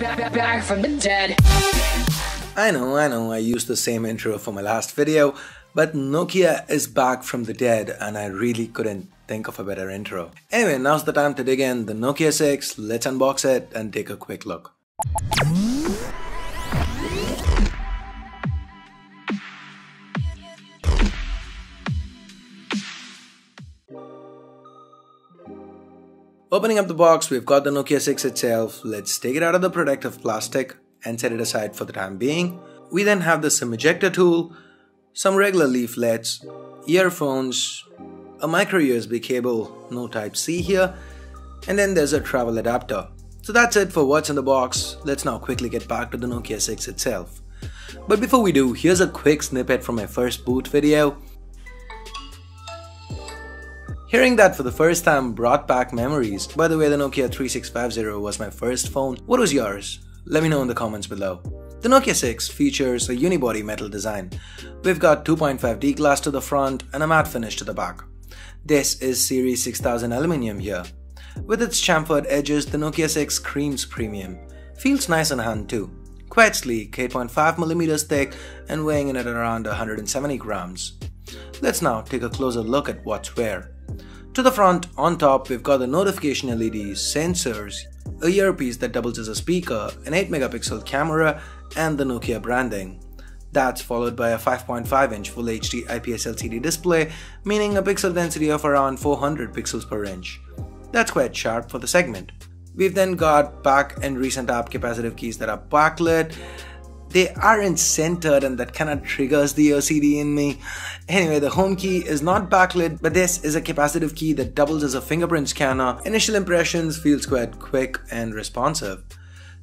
Back from the dead. I know, I used the same intro for my last video, but Nokia is back from the dead and I really couldn't think of a better intro. Anyway, now's the time to dig in the Nokia 6, let's unbox it and take a quick look. Opening up the box, we've got the Nokia 6 itself. Let's take it out of the protective plastic and set it aside for the time being. We then have the SIM ejector tool, some regular leaflets, earphones, a micro USB cable, no Type-C here, and then there's a travel adapter. So that's it for what's in the box. Let's now quickly get back to the Nokia 6 itself. But before we do, here's a quick snippet from my first boot video. Hearing that for the first time brought back memories. By the way, the Nokia 3650 was my first phone. What was yours? Let me know in the comments below. The Nokia 6 features a unibody metal design. We've got 2.5D glass to the front and a matte finish to the back. This is Series 6000 aluminium here. With its chamfered edges, the Nokia 6 screams premium. Feels nice in hand too. Quite sleek, 8.5mm thick and weighing in at around 170 grams. Let's now take a closer look at what's where. To the front, on top, we've got the notification LEDs, sensors, a earpiece that doubles as a speaker, an 8MP camera, and the Nokia branding. That's followed by a 5.5-inch Full HD IPS LCD display, meaning a pixel density of around 400 pixels per inch. That's quite sharp for the segment. We've then got back and recent app capacitive keys that are backlit. They aren't centered and that kind of triggers the OCD in me. Anyway, the home key is not backlit, but this is a capacitive key that doubles as a fingerprint scanner. Initial impressions feels quite quick and responsive.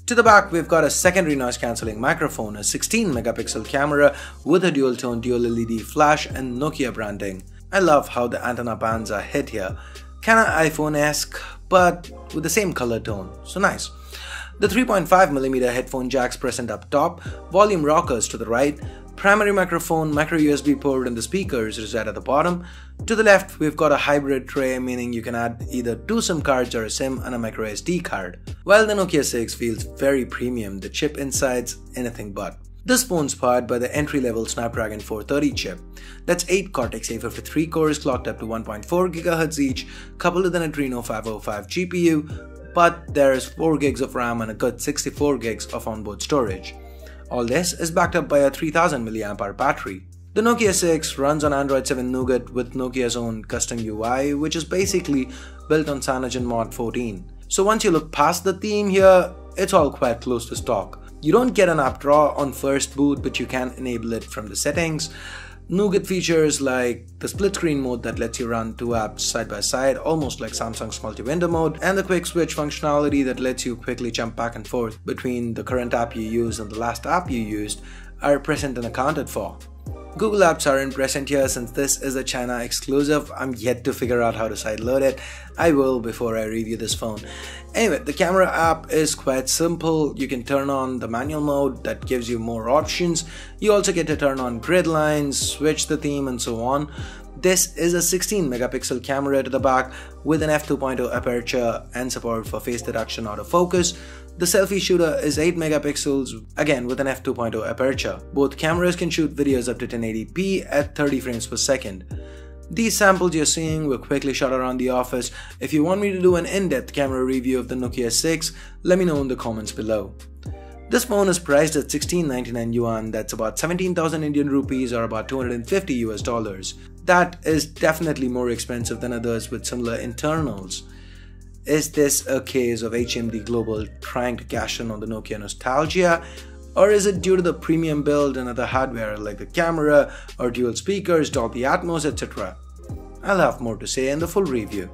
To the back, we've got a secondary noise cancelling microphone, a 16MP camera with a dual tone dual LED flash and Nokia branding. I love how the antenna bands are hit here. Kinda iPhone-esque, but with the same color tone, so nice. The 3.5mm headphone jacks present up top, volume rockers to the right, primary microphone, micro USB port and the speakers reside at the bottom. To the left, we've got a hybrid tray, meaning you can add either 2 SIM cards or a SIM and a micro SD card. While the Nokia 6 feels very premium, the chip inside's anything but. This phone's powered by the entry-level Snapdragon 430 chip. That's 8 Cortex A53 cores clocked up to 1.4 GHz each, coupled with an Adreno 505 GPU, but there's 4 gigs of RAM and a good 64 gigs of onboard storage. All this is backed up by a 3000 mAh battery. The Nokia 6 runs on Android 7 Nougat with Nokia's own custom UI, which is basically built on CyanogenMod 14. So once you look past the theme here, it's all quite close to stock. You don't get an app drawer on first boot, but you can enable it from the settings. Nougat features like the split screen mode that lets you run 2 apps side by side, almost like Samsung's multi-window mode, and the quick switch functionality that lets you quickly jump back and forth between the current app you use and the last app you used are present and accounted for. Google Apps aren't present here since this is a China exclusive. I'm yet to figure out how to sideload it. I will before I review this phone. Anyway, the camera app is quite simple. You can turn on the manual mode that gives you more options. You also get to turn on grid lines, switch the theme and so on. This is a 16MP camera to the back with an f2.0 aperture and support for face detection autofocus. The selfie shooter is 8MP, again with an f2.0 aperture. Both cameras can shoot videos up to 1080p at 30 frames per second. These samples you're seeing were quickly shot around the office. If you want me to do an in-depth camera review of the Nokia 6, let me know in the comments below. This phone is priced at 1699 yuan, that's about 17,000 Indian rupees or about $250 US. That is definitely more expensive than others with similar internals. Is this a case of HMD Global trying to cash in on the Nokia nostalgia? Or is it due to the premium build and other hardware like the camera or dual speakers, Dolby Atmos, etc.? I'll have more to say in the full review.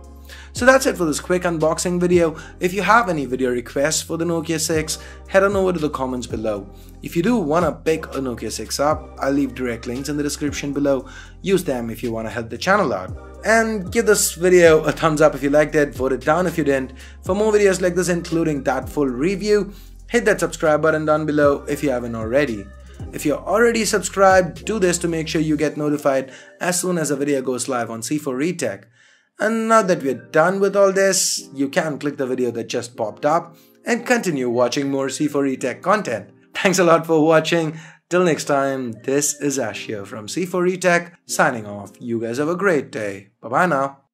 So that's it for this quick unboxing video. If you have any video requests for the Nokia 6, head on over to the comments below. If you do want to pick a Nokia 6 up, I'll leave direct links in the description below. Use them if you want to help the channel out. And give this video a thumbs up if you liked it, vote it down if you didn't. For more videos like this including that full review, hit that subscribe button down below if you haven't already. If you're already subscribed, do this to make sure you get notified as soon as a video goes live on C4eTech. And now that we're done with all this, you can click the video that just popped up and continue watching more C4E Tech content. Thanks a lot for watching. Till next time, this is Ash here from C4E Tech signing off. You guys have a great day. Bye bye now.